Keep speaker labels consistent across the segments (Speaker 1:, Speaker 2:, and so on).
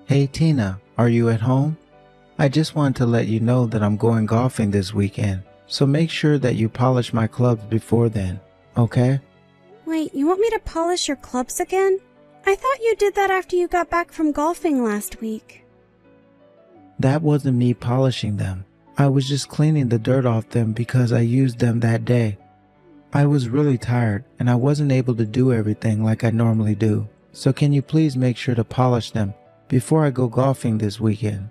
Speaker 1: Hey Tina, are you at home? I just wanted to let you know that I'm going golfing this weekend, so make sure that you polish my clubs before then, okay?
Speaker 2: Wait, you want me to polish your clubs again? I thought you did that after you got back from golfing last week.
Speaker 1: That wasn't me polishing them. I was just cleaning the dirt off them because I used them that day. I was really tired and I wasn't able to do everything like I normally do. So can you please make sure to polish them before I go golfing this weekend?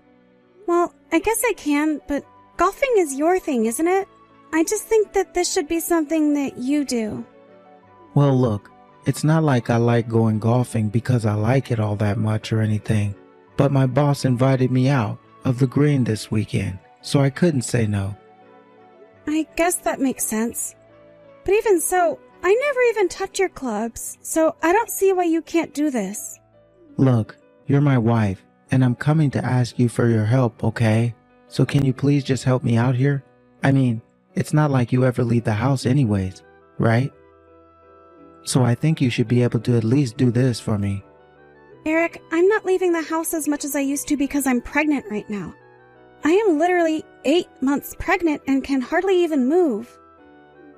Speaker 2: Well, I guess I can, but golfing is your thing, isn't it? I just think that this should be something that you do.
Speaker 1: Well, look, it's not like I like going golfing because I like it all that much or anything, but my boss invited me out of the green this weekend, so I couldn't say no.
Speaker 2: I guess that makes sense. But even so, I never even touch your clubs, so I don't see why you can't do this.
Speaker 1: Look, you're my wife, and I'm coming to ask you for your help, okay? So can you please just help me out here? I mean, it's not like you ever leave the house anyways, right? So I think you should be able to at least do this for me.
Speaker 2: Eric, I'm not leaving the house as much as I used to because I'm pregnant right now. I am literally 8 months pregnant and can hardly even move.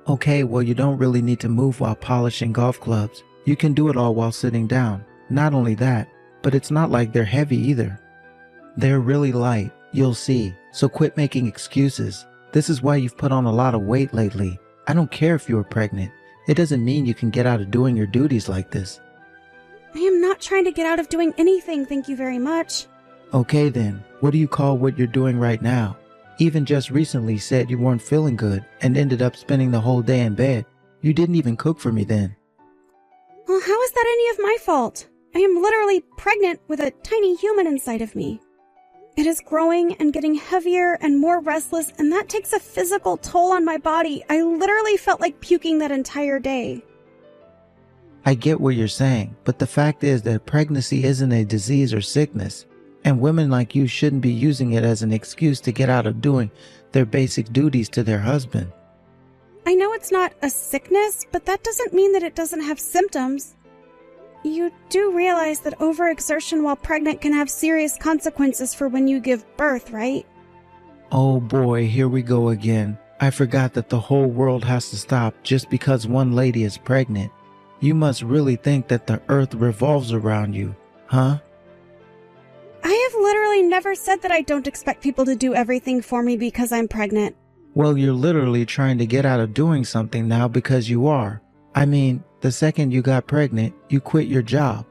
Speaker 1: Okay, well you don't really need to move while polishing golf clubs. You can do it all while sitting down. Not only that, but it's not like they're heavy either. They're really light, you'll see, so quit making excuses. This is why you've put on a lot of weight lately. I don't care if you were pregnant. It doesn't mean you can get out of doing your duties like this.
Speaker 2: I am not trying to get out of doing anything, thank you very much.
Speaker 1: Okay then, what do you call what you're doing right now? Even just recently said you weren't feeling good and ended up spending the whole day in bed. You didn't even cook for me then.
Speaker 2: Well, how is that any of my fault? I am literally pregnant with a tiny human inside of me. It is growing and getting heavier and more restless, and that takes a physical toll on my body. I literally felt like puking that entire day.
Speaker 1: I get what you're saying, but the fact is that pregnancy isn't a disease or sickness, and women like you shouldn't be using it as an excuse to get out of doing their basic duties to their husband.
Speaker 2: I know it's not a sickness, but that doesn't mean that it doesn't have symptoms. You do realize that overexertion while pregnant can have serious consequences for when you give birth, right?
Speaker 1: Oh boy, here we go again. I forgot that the whole world has to stop just because one lady is pregnant. You must really think that the earth revolves around you, huh?
Speaker 2: I have literally never said that I don't expect people to do everything for me because I'm pregnant.
Speaker 1: Well, you're literally trying to get out of doing something now because you are. I mean, the second you got pregnant, you quit your job.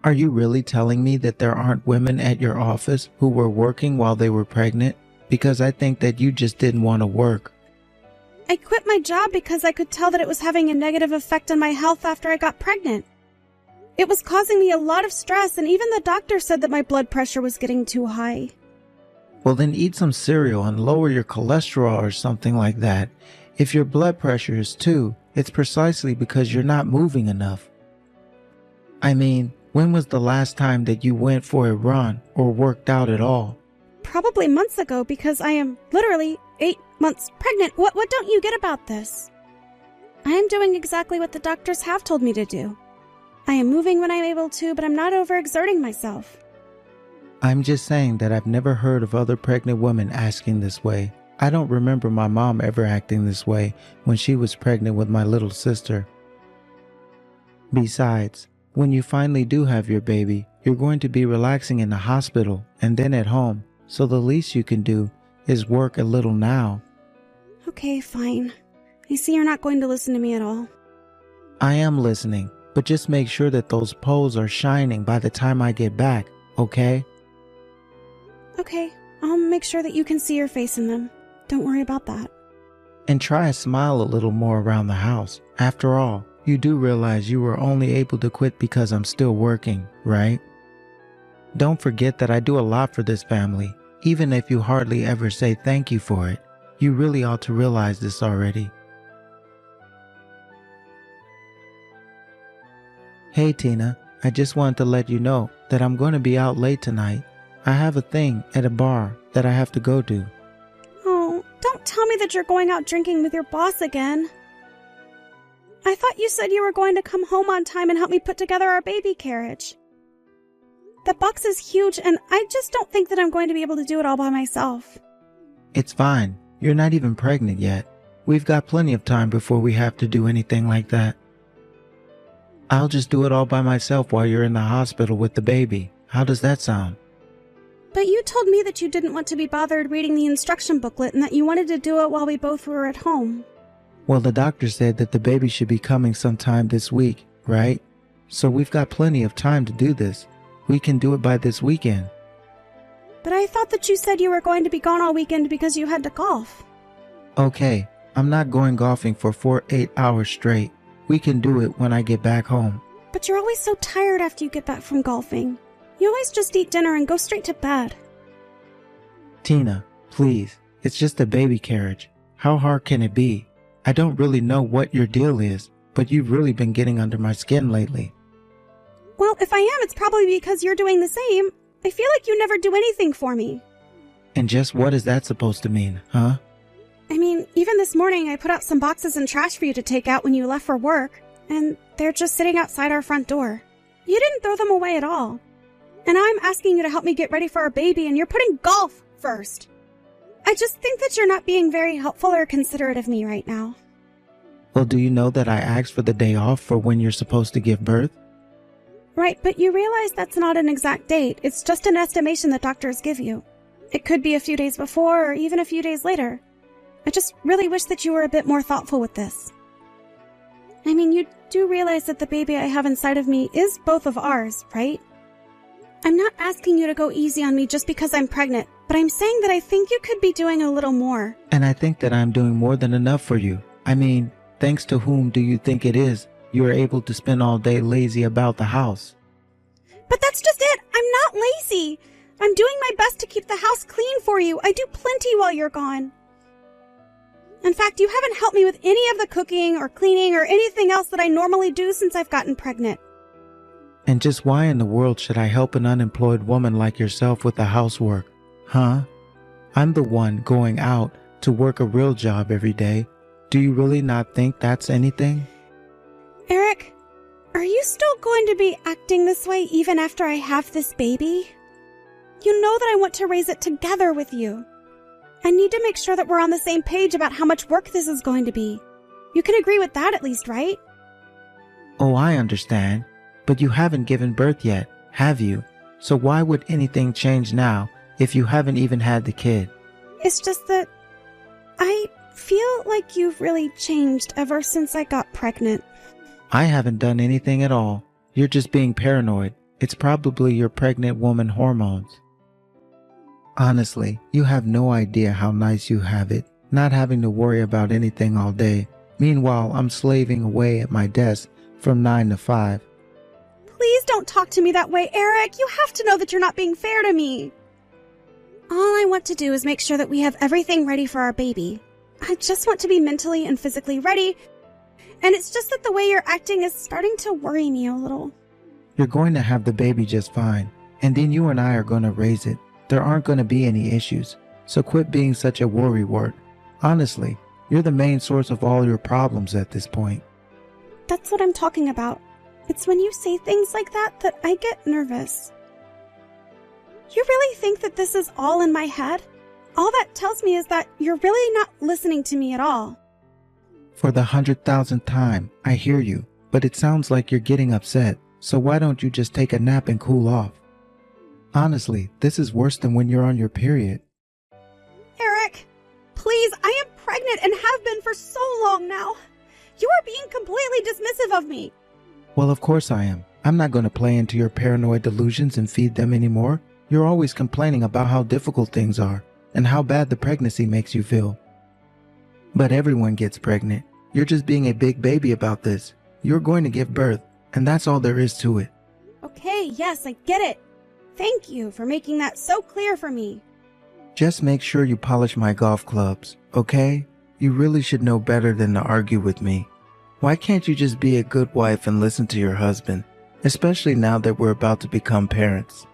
Speaker 1: Are you really telling me that there aren't women at your office who were working while they were pregnant? Because I think that you just didn't want to work.
Speaker 2: I quit my job because I could tell that it was having a negative effect on my health after I got pregnant. It was causing me a lot of stress, and even the doctor said that my blood pressure was getting too high.
Speaker 1: Well, then eat some cereal and lower your cholesterol or something like that. If your blood pressure is 2, it's precisely because you're not moving enough. I mean, when was the last time that you went for a run or worked out at all?
Speaker 2: Probably months ago, because I am literally 8 months pregnant. What don't you get about this? I am doing exactly what the doctors have told me to do. I am moving when I'm able to, but I'm not overexerting myself.
Speaker 1: I'm just saying that I've never heard of other pregnant women asking this way. I don't remember my mom ever acting this way when she was pregnant with my little sister. Besides, when you finally do have your baby, you're going to be relaxing in the hospital and then at home, so the least you can do is work a little now.
Speaker 2: Okay, fine. I see you're not going to listen to me at all.
Speaker 1: I am listening, but just make sure that those poles are shining by the time I get back, okay?
Speaker 2: Okay, I'll make sure that you can see your face in them. Don't worry about that.
Speaker 1: And try to smile a little more around the house. After all, you do realize you were only able to quit because I'm still working, right? Don't forget that I do a lot for this family, even if you hardly ever say thank you for it. You really ought to realize this already. Hey Tina, I just wanted to let you know that I'm going to be out late tonight. I have a thing at a bar that I have to go to.
Speaker 2: Oh, don't tell me that you're going out drinking with your boss again. I thought you said you were going to come home on time and help me put together our baby carriage. That box is huge, and I just don't think that I'm going to be able to do it all by myself.
Speaker 1: It's fine. You're not even pregnant yet. We've got plenty of time before we have to do anything like that. I'll just do it all by myself while you're in the hospital with the baby. How does that sound?
Speaker 2: But you told me that you didn't want to be bothered reading the instruction booklet and that you wanted to do it while we both were at home.
Speaker 1: Well, the doctor said that the baby should be coming sometime this week, right? So we've got plenty of time to do this. We can do it by this weekend.
Speaker 2: But I thought that you said you were going to be gone all weekend because you had to golf.
Speaker 1: Okay, I'm not going golfing for 8 hours straight. We can do it when I get back home.
Speaker 2: But you're always so tired after you get back from golfing. You always just eat dinner and go straight to bed.
Speaker 1: Tina, please, it's just a baby carriage. How hard can it be? I don't really know what your deal is, but you've really been getting under my skin lately.
Speaker 2: Well, if I am, it's probably because you're doing the same. I feel like you never do anything for me.
Speaker 1: And just what is that supposed to mean, huh?
Speaker 2: I mean, even this morning I put out some boxes and trash for you to take out when you left for work, and they're just sitting outside our front door. You didn't throw them away at all. And now I'm asking you to help me get ready for our baby, and you're putting golf first. I just think that you're not being very helpful or considerate of me right now.
Speaker 1: Well, do you know that I asked for the day off for when you're supposed to give birth?
Speaker 2: Right, but you realize that's not an exact date. It's just an estimation that doctors give you. It could be a few days before or even a few days later. I just really wish that you were a bit more thoughtful with this. I mean, you do realize that the baby I have inside of me is both of ours, right? I'm not asking you to go easy on me just because I'm pregnant, but I'm saying that I think you could be doing a little more.
Speaker 1: And I think that I'm doing more than enough for you. I mean, thanks to whom do you think it is you are able to spend all day lazy about the house?
Speaker 2: But that's just it. I'm not lazy. I'm doing my best to keep the house clean for you. I do plenty while you're gone. In fact, you haven't helped me with any of the cooking or cleaning or anything else that I normally do since I've gotten pregnant.
Speaker 1: And just why in the world should I help an unemployed woman like yourself with the housework? Huh? I'm the one going out to work a real job every day. Do you really not think that's anything?
Speaker 2: Eric, are you still going to be acting this way even after I have this baby? You know that I want to raise it together with you. I need to make sure that we're on the same page about how much work this is going to be. You can agree with that at least, right?
Speaker 1: Oh, I understand. But you haven't given birth yet, have you? So why would anything change now if you haven't even had the kid?
Speaker 2: It's just that I feel like you've really changed ever since I got pregnant.
Speaker 1: I haven't done anything at all. You're just being paranoid. It's probably your pregnant woman hormones. Honestly, you have no idea how nice you have it, not having to worry about anything all day. Meanwhile, I'm slaving away at my desk from 9 to 5.
Speaker 2: Please don't talk to me that way, Eric. You have to know that you're not being fair to me. All I want to do is make sure that we have everything ready for our baby. I just want to be mentally and physically ready, and it's just that the way you're acting is starting to worry me a little.
Speaker 1: You're going to have the baby just fine, and then you and I are going to raise it. There aren't going to be any issues, so quit being such a worrywart. Honestly, you're the main source of all your problems at this point.
Speaker 2: That's what I'm talking about. It's when you say things like that I get nervous. You really think that this is all in my head? All that tells me is that you're really not listening to me at all.
Speaker 1: For the 100,000th time, I hear you, but it sounds like you're getting upset, so why don't you just take a nap and cool off? Honestly, this is worse than when you're on your period.
Speaker 2: Eric, please, I am pregnant and have been for so long now. You are being completely dismissive of me.
Speaker 1: Well, of course I am. I'm not going to play into your paranoid delusions and feed them anymore. You're always complaining about how difficult things are and how bad the pregnancy makes you feel. But everyone gets pregnant. You're just being a big baby about this. You're going to give birth, and that's all there is to it.
Speaker 2: Okay, yes, I get it. Thank you for making that so clear for me.
Speaker 1: Just make sure you polish my golf clubs, okay? You really should know better than to argue with me. Why can't you just be a good wife and listen to your husband, especially now that we're about to become parents?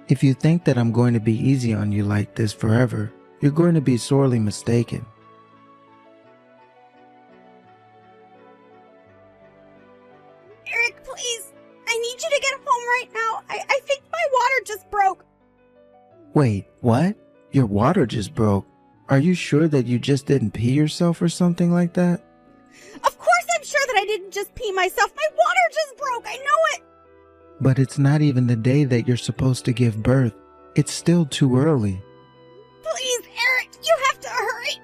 Speaker 1: If you think that I'm going to be easy on you like this forever, you're going to be sorely mistaken.
Speaker 2: Eric, please, I need you to get home right now. I think my water
Speaker 1: Wait, what? Your water just broke. Are you sure that you just didn't pee yourself or something like that?
Speaker 2: Of course I'm sure that I didn't just pee myself. My water just broke. I know it.
Speaker 1: But it's not even the day that you're supposed to give birth. It's still too early.
Speaker 2: Please, Eric, you have to hurry.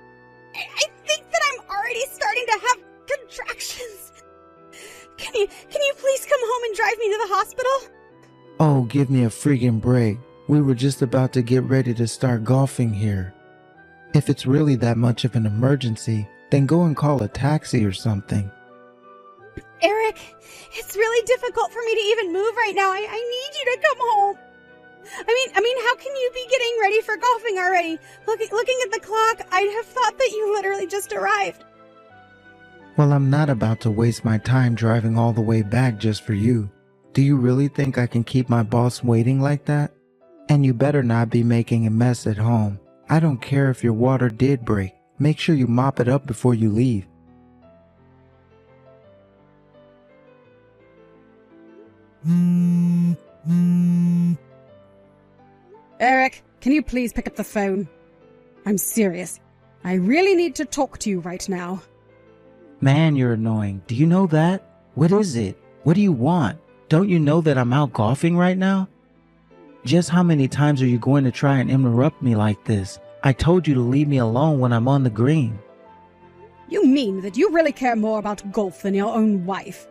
Speaker 2: I think that I'm already starting to have contractions. Can you please come home and drive me to the hospital?
Speaker 1: Oh, give me a friggin' break. We were just about to get ready to start golfing here. If it's really that much of an emergency, then go and call a taxi or something.
Speaker 2: Eric, it's really difficult for me to even move right now. I need you to come home. I mean, how can you be getting ready for golfing already? Looking at the clock, I'd have thought that you literally just arrived.
Speaker 1: Well, I'm not about to waste my time driving all the way back just for you. Do you really think I can keep my boss waiting like that? And you better not be making a mess at home. I don't care if your water did break. Make sure you mop it up before you leave.
Speaker 3: Eric, can you please pick up the phone? I'm serious. I really need to talk to you right now.
Speaker 1: Man, you're annoying. Do you know that? What is it? What do you want? Don't you know that I'm out golfing right now? Just how many times are you going to try and interrupt me like this? I told you to leave me alone when I'm on the green.
Speaker 3: You mean that you really care more about golf than your own wife?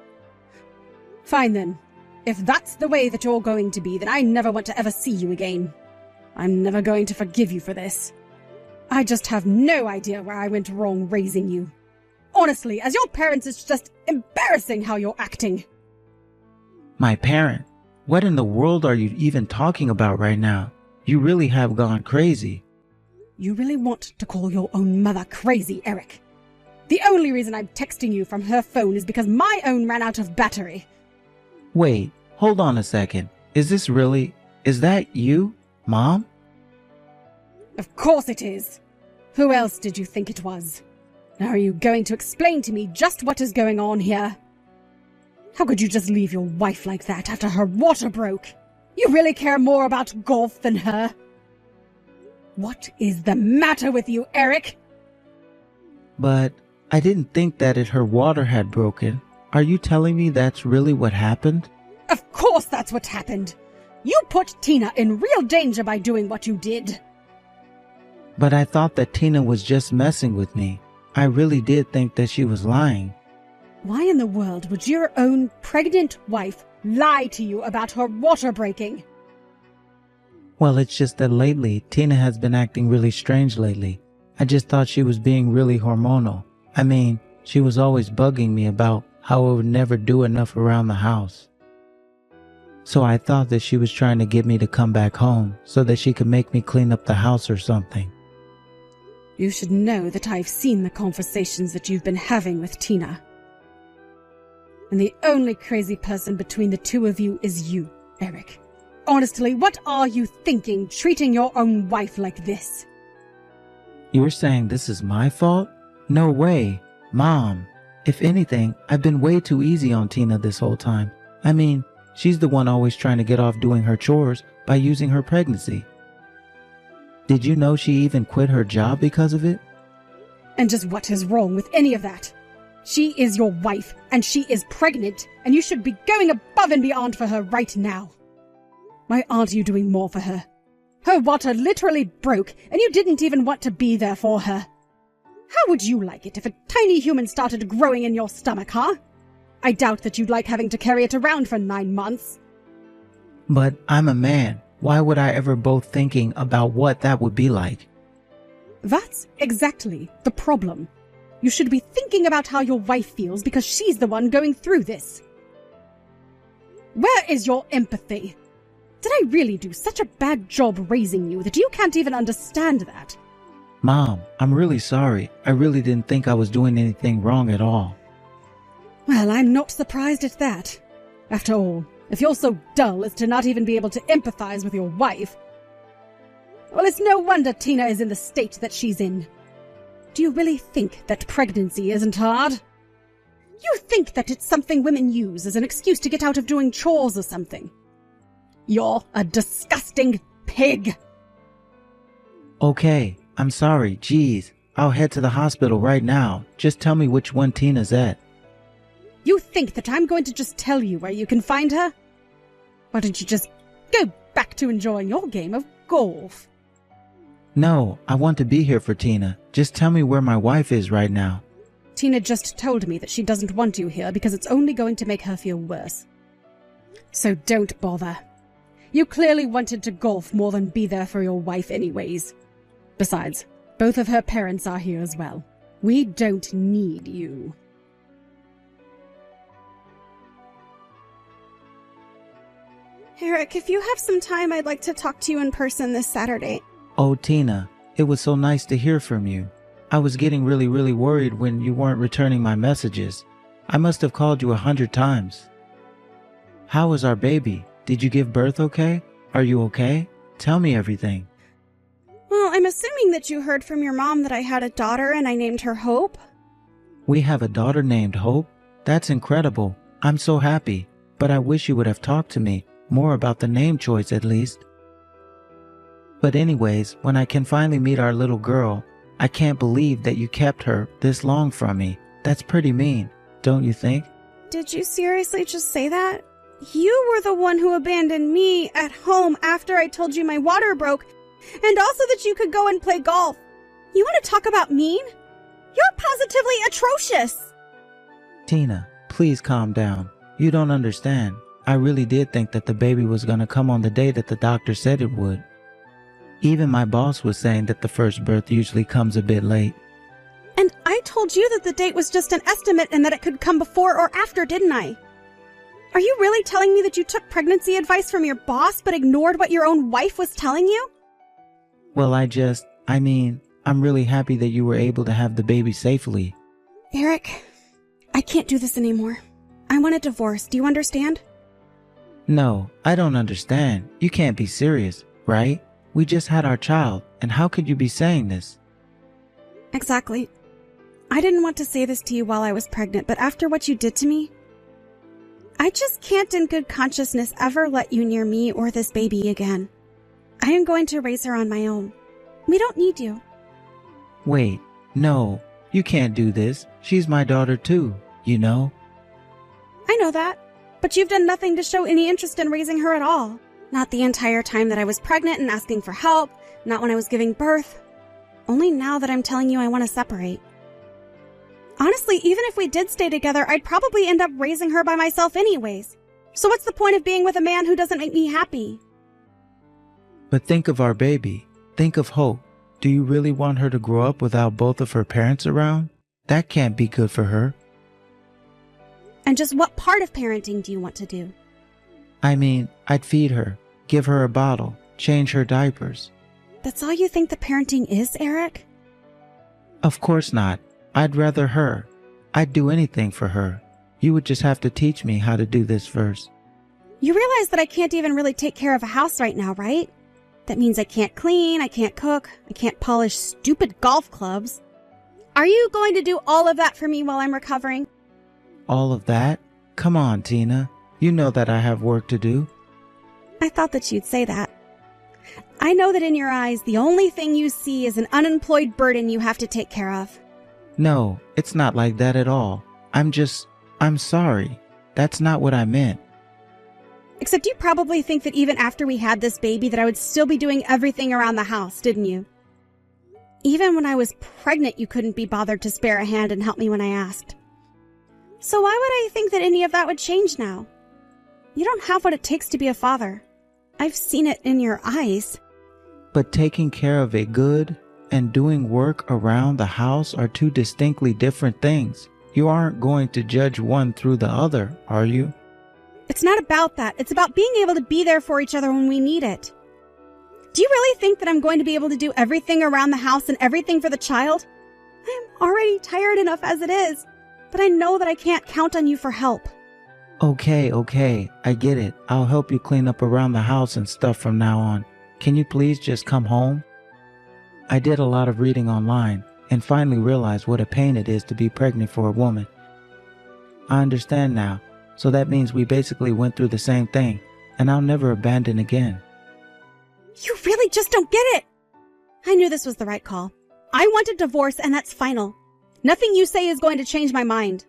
Speaker 3: Fine then. If that's the way that you're going to be, then I never want to ever see you again. I'm never going to forgive you for this. I just have no idea where I went wrong raising you. Honestly, as your parents, it's just embarrassing how you're acting.
Speaker 1: My parent? What in the world are you even talking about right now? You really have gone crazy.
Speaker 3: You really want to call your own mother crazy, Eric? The only reason I'm texting you from her phone is because my own ran out of battery.
Speaker 1: Wait, hold on a second. Is that you, Mom?
Speaker 3: Of course it is. Who else did you think it was? Now are you going to explain to me just what is going on here? How could you just leave your wife like that after her water broke? You really care more about golf than her? What is the matter with you, Eric?
Speaker 1: But I didn't think that her water had broken. Are you telling me that's really what happened?
Speaker 3: Of course that's what happened. You put Tina in real danger by doing what you did.
Speaker 1: But I thought that Tina was just messing with me. I really did think that she was lying.
Speaker 3: Why in the world would your own pregnant wife lie to you about her water breaking?
Speaker 1: Well, it's just that lately, Tina has been acting really strange lately. I just thought she was being really hormonal. I mean, she was always bugging me about how I would never do enough around the house. So I thought that she was trying to get me to come back home so that she could make me clean up the house or something.
Speaker 3: You should know that I've seen the conversations that you've been having with Tina. And the only crazy person between the two of you is you, Eric. Honestly, what are you thinking, treating your own wife like this?
Speaker 1: You're saying this is my fault? No way. Mom, if anything, I've been way too easy on Tina this whole time. I mean, she's the one always trying to get off doing her chores by using her pregnancy. Did you know she even quit her job because of it?
Speaker 3: And just what is wrong with any of that? She is your wife, and she is pregnant, and you should be going above and beyond for her right now. Why aren't you doing more for her? Her water literally broke, and you didn't even want to be there for her. How would you like it if a tiny human started growing in your stomach, huh? I doubt that you'd like having to carry it around for 9 months.
Speaker 1: But I'm a man. Why would I ever both thinking about what that would be like?
Speaker 3: That's exactly the problem. You should be thinking about how your wife feels because she's the one going through this. Where is your empathy? Did I really do such a bad job raising you that you can't even understand that?
Speaker 1: Mom, I'm really sorry. I really didn't think I was doing anything wrong at all.
Speaker 3: Well, I'm not surprised at that. After all, if you're so dull as to not even be able to empathize with your wife, well, it's no wonder Tina is in the state that she's in. Do you really think that pregnancy isn't hard? You think that it's something women use as an excuse to get out of doing chores or something? You're a disgusting pig.
Speaker 1: Okay, I'm sorry, geez. I'll head to the hospital right now. Just tell me which one Tina's at.
Speaker 3: You think that I'm going to just tell you where you can find her? Why don't you just go back to enjoying your game of golf?
Speaker 1: No, I want to be here for Tina. Just tell me where my wife is right now.
Speaker 3: Tina just told me that she doesn't want you here because it's only going to make her feel worse. So don't bother. You clearly wanted to golf more than be there for your wife anyways. Besides, both of her parents are here as well. We don't need you.
Speaker 2: Eric, if you have some time, I'd like to talk to you in person this Saturday.
Speaker 1: Oh, Tina, it was so nice to hear from you. I was getting really worried when you weren't returning my messages. I must have called you 100 times. How is our baby? Did you give birth okay? Are you okay? Tell me everything.
Speaker 2: Well, I'm assuming that you heard from your mom that I had a daughter and I named her Hope.
Speaker 1: We have a daughter named Hope? That's incredible. I'm so happy. But I wish you would have talked to me more about the name choice at least. But anyways, when I can finally meet our little girl, I can't believe that you kept her this long from me. That's pretty mean, don't you think?
Speaker 2: Did you seriously just say that? You were the one who abandoned me at home after I told you my water broke, and also that you could go and play golf. You want to talk about mean? You're positively atrocious!
Speaker 1: Tina, please calm down. You don't understand. I really did think that the baby was going to come on the day that the doctor said it would. Even my boss was saying that the first birth usually comes a bit late.
Speaker 2: And I told you that the date was just an estimate and that it could come before or after, didn't I? Are you really telling me that you took pregnancy advice from your boss but ignored what your own wife was telling you?
Speaker 1: Well, I'm really happy that you were able to have the baby safely.
Speaker 2: Eric, I can't do this anymore. I want a divorce. Do you understand?
Speaker 1: No, I don't understand. You can't be serious, right? We just had our child, and how could you be saying this?
Speaker 2: Exactly. I didn't want to say this to you while I was pregnant, but after what you did to me, I just can't in good consciousness ever let you near me or this baby again. I am going to raise her on my own. We don't need you.
Speaker 1: Wait, no, you can't do this. She's my daughter too, you know?
Speaker 2: I know that, but you've done nothing to show any interest in raising her at all. Not the entire time that I was pregnant and asking for help, not when I was giving birth. Only now that I'm telling you I want to separate. Honestly, even if we did stay together, I'd probably end up raising her by myself anyways. So what's the point of being with a man who doesn't make me happy?
Speaker 1: But think of our baby. Think of Hope. Do you really want her to grow up without both of her parents around? That can't be good for her.
Speaker 2: And just what part of parenting do you want to do?
Speaker 1: I'd feed her, give her a bottle, change her diapers.
Speaker 2: That's all you think the parenting is, Eric?
Speaker 1: Of course not. I'd rather her. I'd do anything for her. You would just have to teach me how to do this first.
Speaker 2: You realize that I can't even really take care of a house right now, right? That means I can't clean, I can't cook, I can't polish stupid golf clubs. Are you going to do all of that for me while I'm recovering?
Speaker 1: All of that? Come on, Tina. You know that I have work to do.
Speaker 2: I thought that you'd say that. I know that in your eyes, the only thing you see is an unemployed burden you have to take care of.
Speaker 1: No, it's not like that at all. I'm sorry. That's not what I meant.
Speaker 2: Except you probably think that even after we had this baby that I would still be doing everything around the house, didn't you? Even when I was pregnant, you couldn't be bothered to spare a hand and help me when I asked. So why would I think that any of that would change now? You don't have what it takes to be a father. I've seen it in your eyes.
Speaker 1: But taking care of a good and doing work around the house are two distinctly different things. You aren't going to judge one through the other, are you?
Speaker 2: It's not about that. It's about being able to be there for each other when we need it. Do you really think that I'm going to be able to do everything around the house and everything for the child? I'm already tired enough as it is, but I know that I can't count on you for help.
Speaker 1: Okay, I get it. I'll help you clean up around the house and stuff from now on. Can you please just come home? I did a lot of reading online and finally realized what a pain it is to be pregnant for a woman. I understand now, so that means we basically went through the same thing, and I'll never abandon again.
Speaker 2: You really just don't get it. I knew this was the right call. I want a divorce, and that's final. Nothing you say is going to change my mind.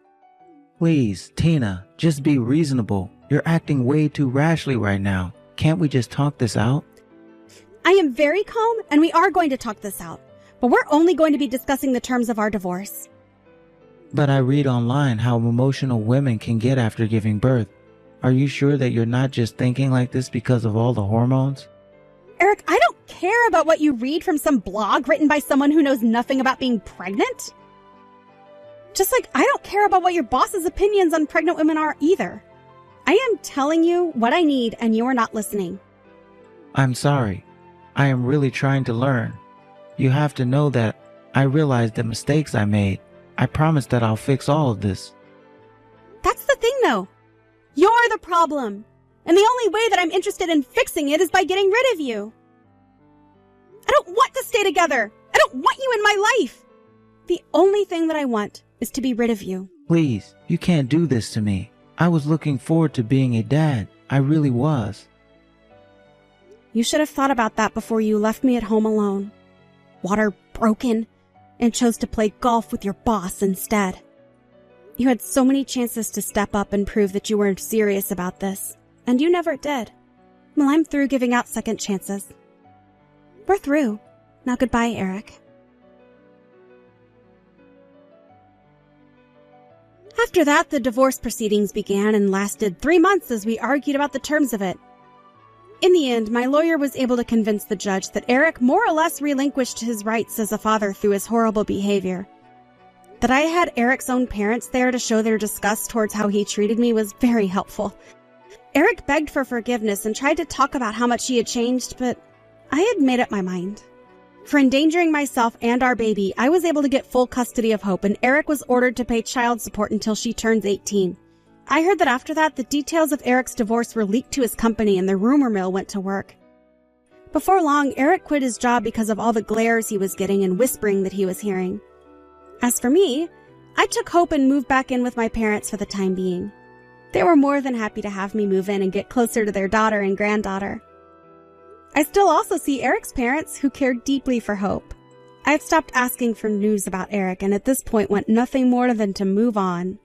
Speaker 1: Please, Tina, just be reasonable. You're acting way too rashly right now. Can't we just talk this out?
Speaker 2: I am very calm, and we are going to talk this out. But we're only going to be discussing the terms of our divorce.
Speaker 1: But I read online how emotional women can get after giving birth. Are you sure that you're not just thinking like this because of all the hormones?
Speaker 2: Eric, I don't care about what you read from some blog written by someone who knows nothing about being pregnant. Just like I don't care about what your boss's opinions on pregnant women are either. I am telling you what I need, and you are not listening.
Speaker 1: I'm sorry. I am really trying to learn. You have to know that I realized the mistakes I made. I promise that I'll fix all of this.
Speaker 2: That's the thing, though. You're the problem. And the only way that I'm interested in fixing it is by getting rid of you. I don't want to stay together. I don't want you in my life. The only thing that I want is to be rid of you.
Speaker 1: Please, you can't do this to me. I was looking forward to being a dad. I really was.
Speaker 2: You should have thought about that before you left me at home alone. Water broken, and chose to play golf with your boss instead. You had so many chances to step up and prove that you were serious about this, and you never did. Well, I'm through giving out second chances. We're through. Now goodbye, Eric. After that, the divorce proceedings began and lasted 3 months as we argued about the terms of it. In the end, my lawyer was able to convince the judge that Eric more or less relinquished his rights as a father through his horrible behavior. That I had Eric's own parents there to show their disgust towards how he treated me was very helpful. Eric begged for forgiveness and tried to talk about how much he had changed, but I had made up my mind. For endangering myself and our baby, I was able to get full custody of Hope, and Eric was ordered to pay child support until she turns 18. I heard that after that, the details of Eric's divorce were leaked to his company and the rumor mill went to work. Before long, Eric quit his job because of all the glares he was getting and whispering that he was hearing. As for me, I took Hope and moved back in with my parents for the time being. They were more than happy to have me move in and get closer to their daughter and granddaughter. I still also see Eric's parents, who cared deeply for Hope. I had stopped asking for news about Eric and at this point want nothing more than to move on.